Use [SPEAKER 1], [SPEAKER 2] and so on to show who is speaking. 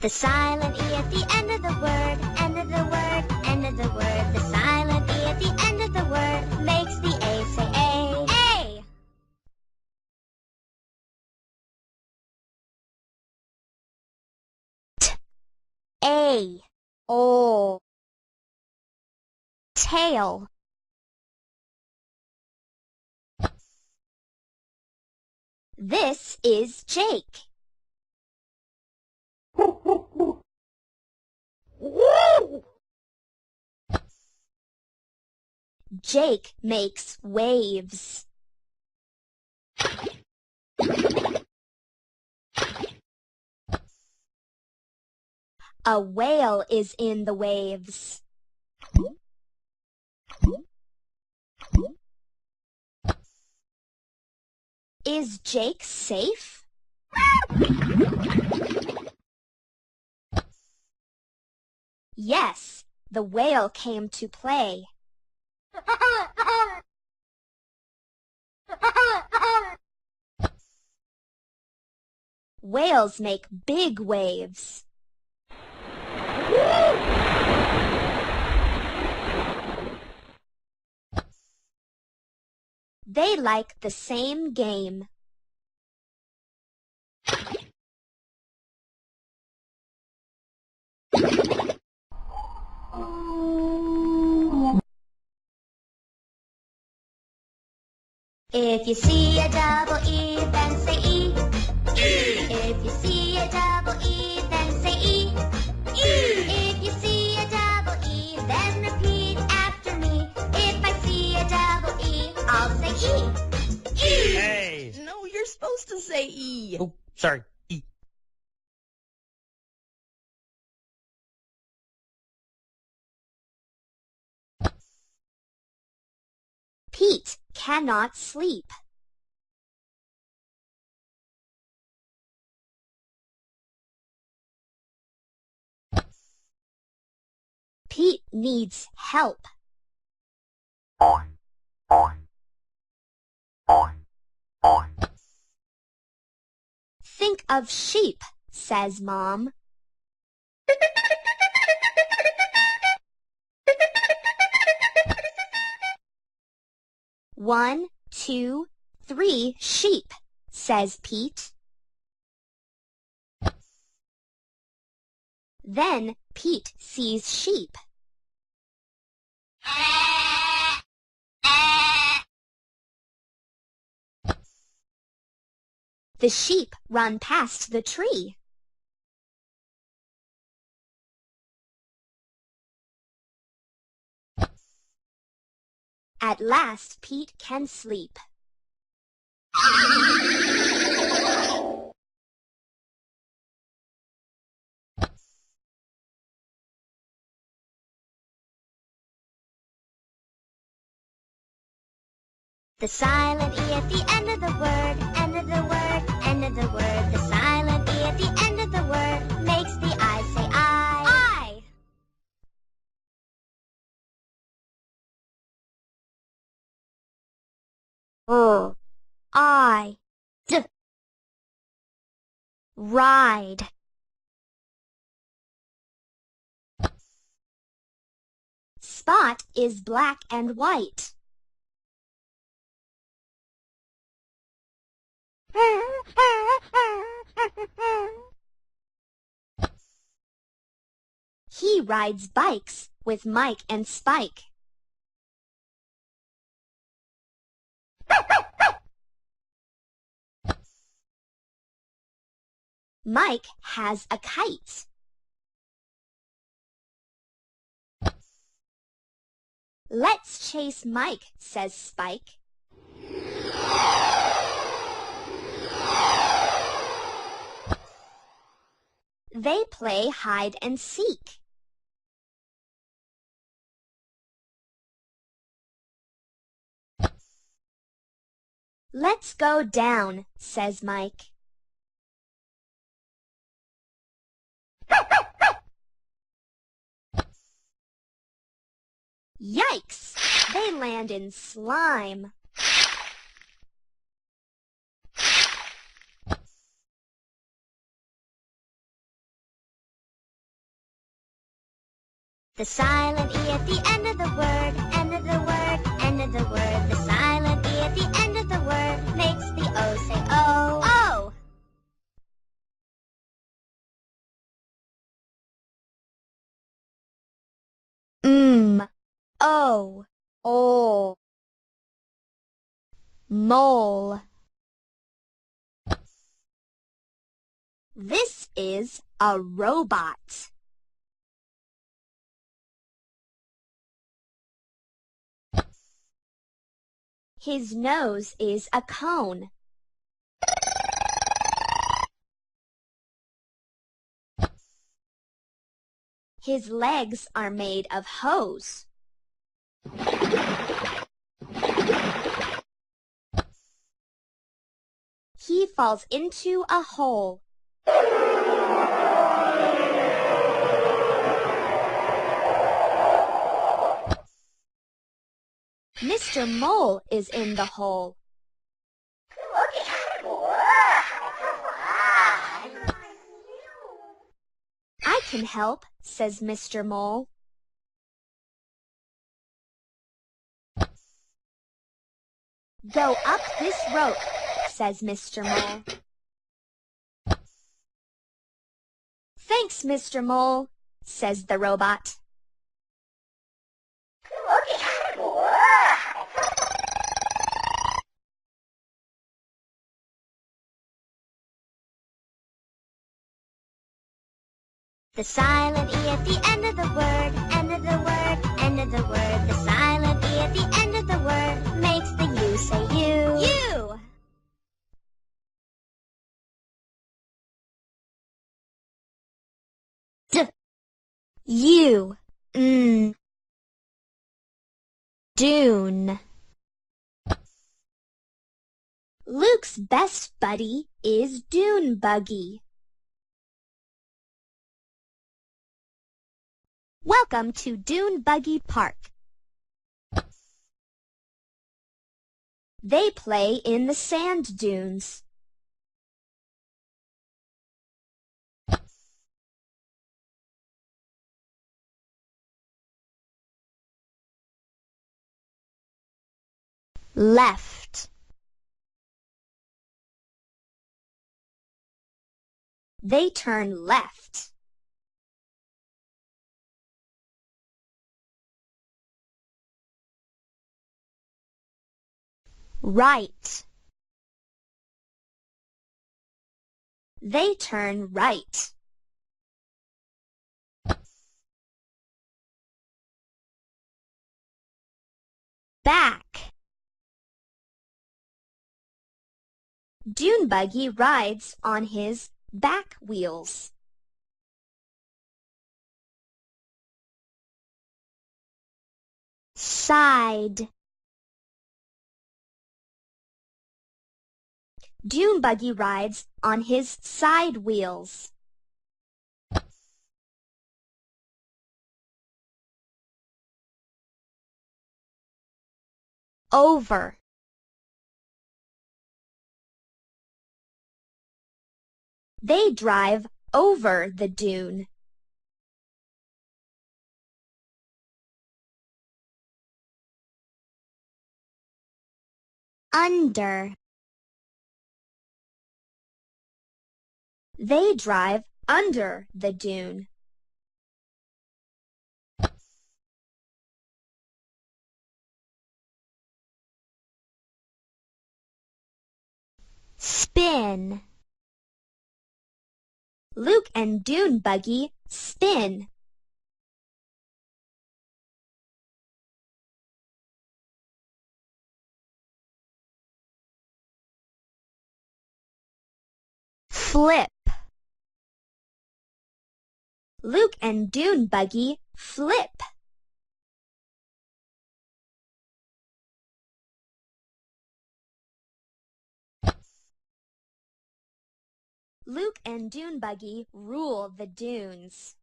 [SPEAKER 1] The silent E at the end of the word, end of the word, end of the word. The silent E at the end of the word makes the A say A. A! A. O. Tail. This is Jake. Jake makes waves. A whale is in the waves. Is Jake safe? Yes, the whale came to play. Whales make big waves. They like the same game. If you see a double E, then say E. E. If you see a double E, then say E. E. If you see a double E, then repeat after me. If I see a double E, I'll say E. E.
[SPEAKER 2] Hey!
[SPEAKER 3] No, you're supposed to say E.
[SPEAKER 2] Oh, sorry. E.
[SPEAKER 1] Pete cannot sleep. Pete needs help. Think of sheep, says Mom. One, two, three sheep, says Pete. Then Pete sees sheep. The sheep run past the tree. At last Pete can sleep. The silent E at the end of the word, end of the word, end of the word. The silent E at the end of the word makes the I say I. I. D. Ride. Spot is black and white. He rides bikes with Mike and Spike. Mike has a kite. Let's chase Mike, says Spike. They play hide and seek. Let's go down, says Mike. Yikes! They land in slime. The silent E at the end of the word, end of the word, end of the word. The silent E at the end of the word makes the O say O. O! O. O. Mole. This is a robot. His nose is a cone. His legs are made of hose. He falls into a hole. Mr. Mole is in the hole. I can help, says Mr. Mole. Go up this rope, says Mr. Mole. Thanks, Mr. Mole, says the robot. The silent E at the end of the word, end of the word, end of the word. The silent E at the end of the word makes the U say U. U! D. U. Dune. Luke's best buddy is Dune Buggy. Welcome to Dune Buggy Park. They play in the sand dunes. Left. They turn left. Right. They turn right. Back. Dune Buggy rides on his back wheels. Side. Dune Buggy rides on his side wheels. Over. They drive over the dune. Under. They drive under the dune. Spin. Luke and Dune Buggy spin. Flip. Luke and Dune Buggy flip. Luke and Dune Buggy rule the dunes.